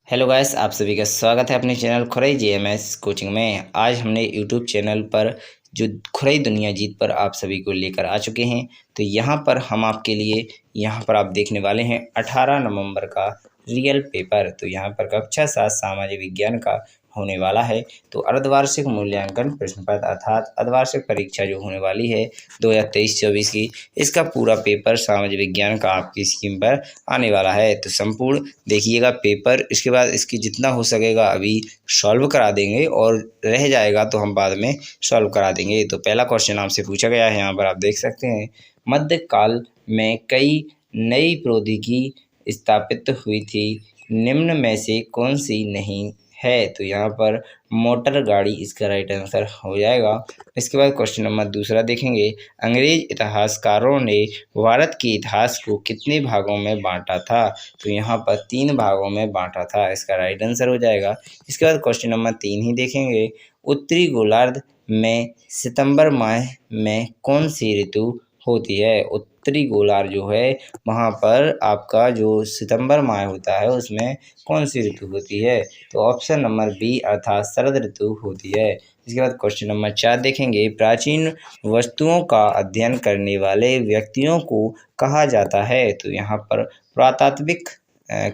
Hello guys, आप सभी का स्वागत है अपने चैनल खुरई जीएमएस कोचिंग में। आज हमने यूट्यूब चैनल पर जो खुरई दुनिया जीत पर आप सभी को लेकर आ चुके हैं। तो यहाँ पर हम आपके लिए यहाँ पर आप देखने वाले हैं 18 नवंबर का रियल पेपर। तो यहाँ पर कक्षा 7 सामाजिक विज्ञान का होने वाला है। तो अर्धवार्षिक मूल्यांकन प्रश्न पत्र अर्थात अर्धवार्षिक परीक्षा जो होने वाली है 2023-24 की, इसका पूरा पेपर सामाजिक विज्ञान का आपकी स्क्रीन पर आने वाला है। तो संपूर्ण देखिएगा पेपर, इसके बाद इसकी जितना हो सकेगा अभी सॉल्व करा देंगे और रह जाएगा तो हम बाद में सॉल्व करा देंगे। तो पहला क्वेश्चन आपसे पूछा गया है, यहाँ पर आप देख सकते हैं। मध्यकाल में कई नई प्रौद्योगिकी स्थापित हुई थी, निम्न में से कौन सी नहीं है? तो यहाँ पर मोटर गाड़ी इसका राइट आंसर हो जाएगा। इसके बाद क्वेश्चन नंबर दूसरा देखेंगे। अंग्रेज इतिहासकारों ने भारत के इतिहास को कितने भागों में बांटा था? तो यहाँ पर 3 भागों में बांटा था, इसका राइट आंसर हो जाएगा। इसके बाद क्वेश्चन नंबर 3 ही देखेंगे। उत्तरी गोलार्ध में सितंबर माह में कौन सी ऋतु होती है? उत्तरी गोलार्ध जो है वहाँ पर आपका जो सितंबर माह होता है उसमें कौन सी ऋतु होती है? तो ऑप्शन नंबर बी अर्थात शरद ऋतु होती है। इसके बाद क्वेश्चन नंबर 4 देखेंगे। प्राचीन वस्तुओं का अध्ययन करने वाले व्यक्तियों को कहा जाता है? तो यहाँ पर पुरातात्विक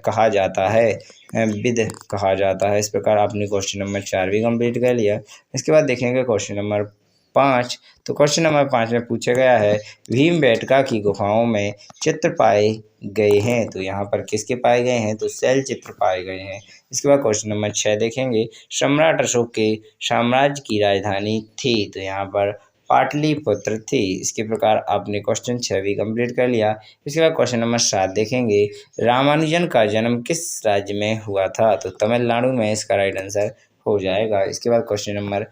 कहा जाता है, विद कहा जाता है। इस प्रकार आपने क्वेश्चन नंबर 4 भी कंप्लीट कर लिया। इसके बाद देखेंगे क्वेश्चन नंबर 5। तो क्वेश्चन नंबर 5 में पूछा गया है, भीमबेटका की गुफाओं में चित्र पाए गए हैं। तो यहाँ पर किसके पाए गए हैं? तो शैल चित्र पाए गए हैं। इसके बाद क्वेश्चन नंबर 6 देखेंगे। सम्राट अशोक के साम्राज्य की राजधानी थी? तो यहाँ पर पाटलिपुत्र थी। इसके प्रकार आपने क्वेश्चन 6 भी कंप्लीट कर लिया। इसके बाद क्वेश्चन नंबर 7 देखेंगे। रामानुजन का जन्म किस राज्य में हुआ था? तो तमिलनाडु में इसका राइट आंसर हो जाएगा। इसके बाद क्वेश्चन नंबर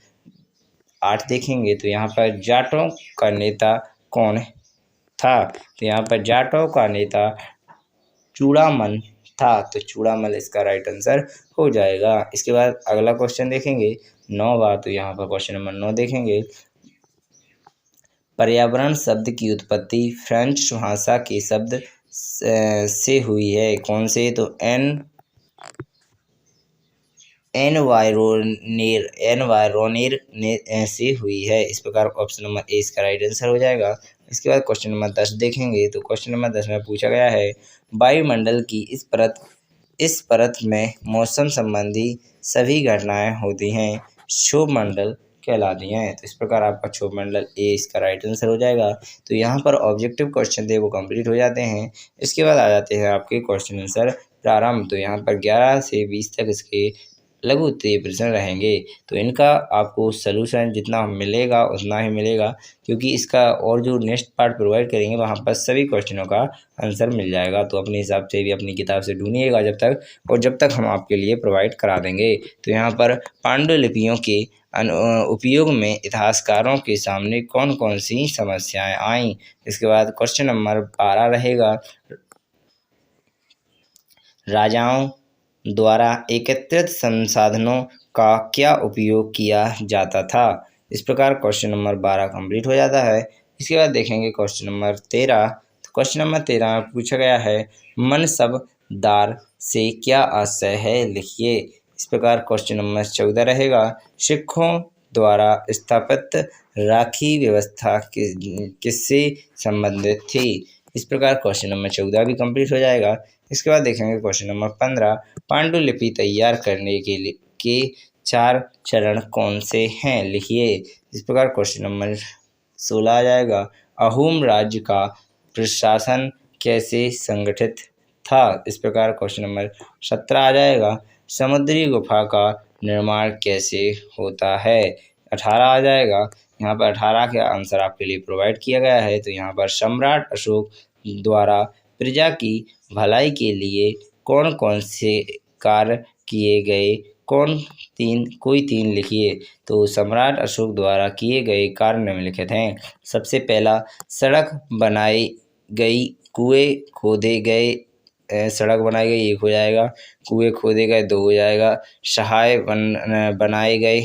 8 देखेंगे। तो यहाँ पर जाटों का नेता कौन था? तो यहाँ पर जाटों का नेता चूड़ामल था। तो चूड़ामल इसका राइट आंसर हो जाएगा। इसके बाद अगला क्वेश्चन देखेंगे 9वां। तो यहाँ पर क्वेश्चन नंबर 9 देखेंगे। पर्यावरण शब्द की उत्पत्ति फ्रेंच भाषा के शब्द से हुई है, कौन से? तो एनवायरोनेर से हुई है। इस प्रकार ऑप्शन नंबर ए इसका राइट आंसर हो जाएगा। इसके बाद क्वेश्चन नंबर 10 देखेंगे। तो क्वेश्चन नंबर 10 में पूछा गया है, वायुमंडल की इस परत में मौसम संबंधी सभी घटनाएं होती हैं, क्षोभमंडल कहलाती हैं। तो इस प्रकार आपका क्षोभमंडल ए इसका राइट आंसर हो जाएगा। तो यहाँ पर ऑब्जेक्टिव क्वेश्चन थे वो कंप्लीट हो जाते हैं। इसके बाद आ जाते हैं आपके क्वेश्चन आंसर प्रारंभ। तो यहाँ पर 11 से 20 तक इसके लघु उत्तरीय प्रश्न रहेंगे। तो इनका आपको सलूशन जितना मिलेगा उतना ही मिलेगा, क्योंकि इसका और जो नेक्स्ट पार्ट प्रोवाइड करेंगे वहाँ पर सभी क्वेश्चनों का आंसर मिल जाएगा। तो अपने हिसाब से भी अपनी किताब से ढूंढिएगा जब तक हम आपके लिए प्रोवाइड करा देंगे। तो यहाँ पर पांडुलिपियों के उपयोग में इतिहासकारों के सामने कौन कौन सी समस्याएं आईं? इसके बाद क्वेश्चन नंबर 12 रहेगा। राजाओं द्वारा एकत्रित संसाधनों का क्या उपयोग किया जाता था? इस प्रकार क्वेश्चन नंबर 12 कंप्लीट हो जाता है। इसके बाद देखेंगे क्वेश्चन नंबर 13। तो क्वेश्चन नंबर 13 में पूछा गया है, मनसबदार से क्या आशय है, लिखिए। इस प्रकार क्वेश्चन नंबर 14 रहेगा। सिखों द्वारा स्थापित राखी व्यवस्था किससे संबंधित थी? इस प्रकार क्वेश्चन नंबर 14 भी कंप्लीट हो जाएगा। इसके बाद देखेंगे क्वेश्चन नंबर 15। पांडुलिपि तैयार करने के 4 चरण कौन से हैं, लिखिए। इस प्रकार क्वेश्चन नंबर 16 आ जाएगा। अहोम राज्य का प्रशासन कैसे संगठित था? इस प्रकार क्वेश्चन नंबर 17 आ जाएगा। समुद्री गुफा का निर्माण कैसे होता है? 18 आ जाएगा। यहाँ पर 18 का आंसर आपके लिए प्रोवाइड किया गया है। तो यहाँ पर सम्राट अशोक द्वारा प्रजा की भलाई के लिए कौन कौन से कार्य किए गए? कोई तीन लिखिए। तो सम्राट अशोक द्वारा किए गए कार्य निम्नलिखित हैं। सबसे पहला, सड़क बनाई गई, कुएं खोदे गए, सड़क बनाई गई 1 हो जाएगा, कुएं खोदे गए 2 हो जाएगा, बनाए गए,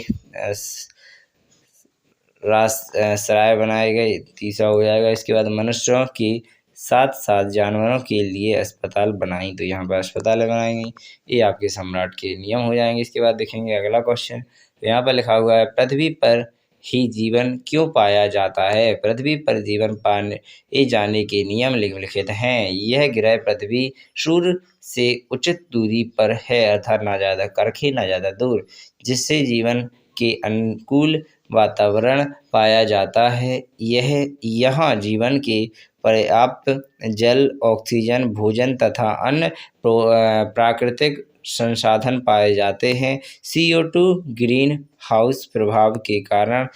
सराय बनाए गए 3 हो जाएगा। इसके बाद मनुष्यों की साथ साथ जानवरों के लिए अस्पताल बनाई। तो यहाँ पर अस्पताल बनाई गई। ये आपके सम्राट के नियम हो जाएंगे। इसके बाद देखेंगे अगला क्वेश्चन। तो यहाँ पर लिखा हुआ है, पृथ्वी पर ही जीवन क्यों पाया जाता है? पृथ्वी पर जीवन पाए जाने के नियम निम्नलिखित हैं। यह ग्रह पृथ्वी सूर्य से उचित दूरी पर है, अर्थात ना ज़्यादा कड़के ना ज़्यादा दूर, जिससे जीवन के अनुकूल वातावरण पाया जाता है। यहाँ जीवन के पर्याप्त जल, ऑक्सीजन, भोजन तथा अन्य प्राकृतिक संसाधन पाए जाते हैं। CO2 ग्रीन हाउस प्रभाव के कारण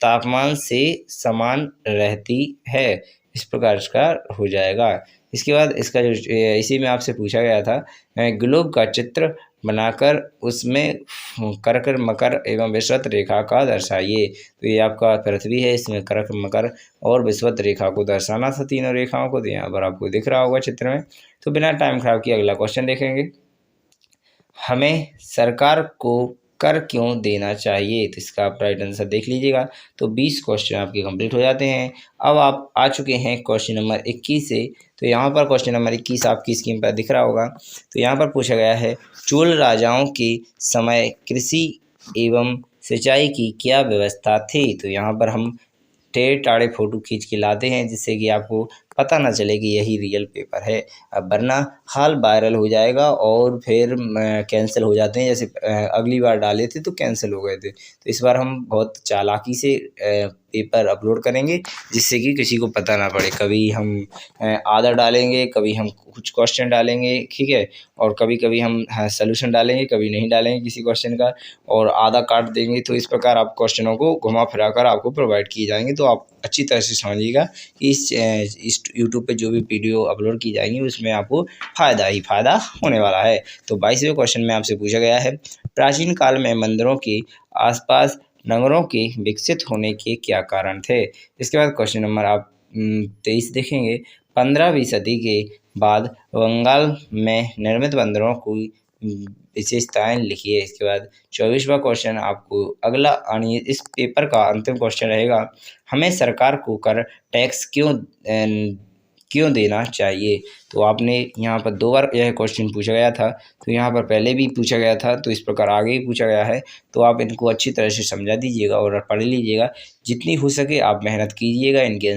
तापमान से समान रहती है। इस प्रकार इसका हो जाएगा। इसके बाद इसका जो इसी में आपसे पूछा गया था, ग्लोब का चित्र बनाकर उसमें कर्क, मकर एवं विषुवत रेखा का दर्शाइए। तो ये आपका पृथ्वी है, इसमें कर्क, मकर और विषुवत रेखा को दर्शाना था, तीनों रेखाओं को। तो यहाँ पर आपको दिख रहा होगा चित्र में। तो बिना टाइम खराब किए अगला क्वेश्चन देखेंगे। हमें सरकार को कर क्यों देना चाहिए? तो इसका आप राइट आंसर देख लीजिएगा। तो 20 क्वेश्चन आपके कंप्लीट हो जाते हैं। अब आप आ चुके हैं क्वेश्चन नंबर 21 से। तो यहाँ पर क्वेश्चन नंबर 21 आपकी स्क्रीन पर दिख रहा होगा। तो यहाँ पर पूछा गया है, चोल राजाओं के समय कृषि एवं सिंचाई की क्या व्यवस्था थी? तो यहाँ पर हम टेढ़े टाढ़े फोटो खींच के लाते हैं, जिससे कि आपको पता ना चले कि यही रियल पेपर है। अब वरना हाल वायरल हो जाएगा और फिर कैंसिल हो जाते हैं। जैसे अगली बार डाले थे तो कैंसिल हो गए थे। तो इस बार हम बहुत चालाकी से पेपर अपलोड करेंगे, जिससे कि किसी को पता ना पड़े। कभी हम आधा डालेंगे, कभी हम कुछ क्वेश्चन डालेंगे, ठीक है, और कभी कभी हम सॉल्यूशन डालेंगे, कभी नहीं डालेंगे किसी क्वेश्चन का, और आधा काट देंगे। तो इस प्रकार आप क्वेश्चनों को घुमा फिरा कर आपको प्रोवाइड किए जाएंगे। तो आप अच्छी तरह से समझिएगा कि इस यूट्यूब पे जो भी वीडियो अपलोड की जाएंगी उसमें आपको फ़ायदा ही फ़ायदा होने वाला है। तो 22वें क्वेश्चन में आपसे पूछा गया है, प्राचीन काल में मंदिरों के आसपास नगरों के विकसित होने के क्या कारण थे? इसके बाद क्वेश्चन नंबर आप 23 देखेंगे। 15वीं सदी के बाद बंगाल में निर्मित बंदरों की विशेषताएं लिखिए। इसके बाद 24वां क्वेश्चन आपको अगला इस पेपर का अंतिम क्वेश्चन रहेगा, हमें सरकार को कर टैक्स क्यों देना चाहिए? तो आपने यहाँ पर 2 बार यह क्वेश्चन पूछा गया था। तो यहाँ पर पहले भी पूछा गया था, तो इस प्रकार आगे ही पूछा गया है। तो आप इनको अच्छी तरह से समझा दीजिएगा और पढ़ लीजिएगा। जितनी हो सके आप मेहनत कीजिएगा, इनके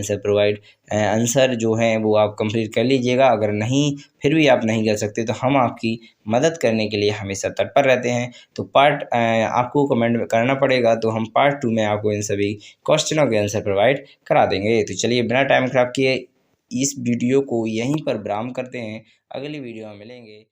आंसर जो हैं वो आप कंप्लीट कर लीजिएगा। अगर नहीं, फिर भी आप नहीं कर सकते, तो हम आपकी मदद करने के लिए हमेशा तत्पर रहते हैं। तो आपको कमेंट करना पड़ेगा, तो हम पार्ट 2 में आपको इन सभी क्वेश्चनों के आंसर प्रोवाइड करा देंगे। तो चलिए बिना टाइम खराब किए इस वीडियो को यहीं पर विराम करते हैं। अगली वीडियो में मिलेंगे।